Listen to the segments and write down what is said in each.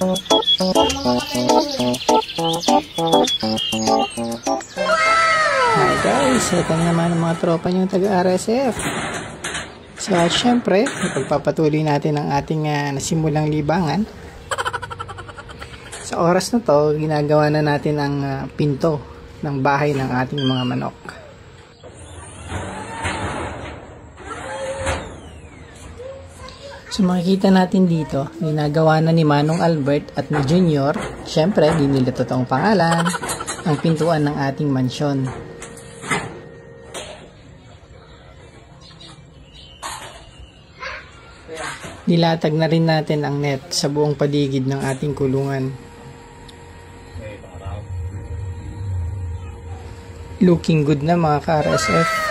Hi guys, ito naman ang mga tropa niyong taga-RSF. So syempre, ipagpapatuloy natin ang ating nasimulang libangan. Sa oras na to, ginagawa na natin ang pinto ng bahay ng ating mga manok. So makikita natin dito, ginagawa na ni Manong Albert at ni Junior, syempre di nila totoong pangalan, ang pintuan ng ating mansyon. Nilatag na rin natin ang net sa buong paligid ng ating kulungan. Looking good na mga ka-RSF.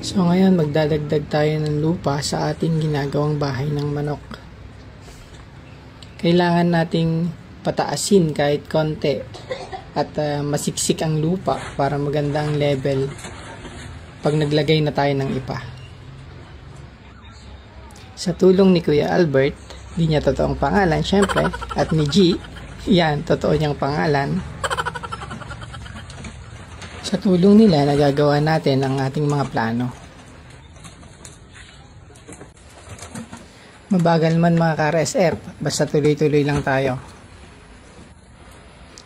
So ngayon magdadagdag tayo ng lupa sa ating ginagawang bahay ng manok. Kailangan nating pataasin kahit konti at masiksik ang lupa para maganda ang level pag naglagay na tayo ng ipa. Sa tulong ni Kuya Albert, di niya totoong pangalan syempre, at ni G, yan, totoo niyang pangalan. Sa tulong nila, nagagawa natin ang ating mga plano. Mabagal man mga ka-RSF, basta tuloy-tuloy lang tayo.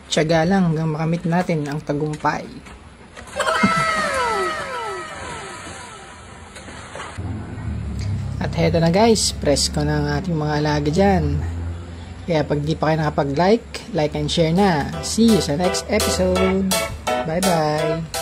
Tiyaga lang hanggang makamit natin ang tagumpay. At heto na guys, press ko na ang ating mga alaga dyan. Kaya pag di pa kayo nakapag-like, like and share na. See you sa next episode. Bye bye!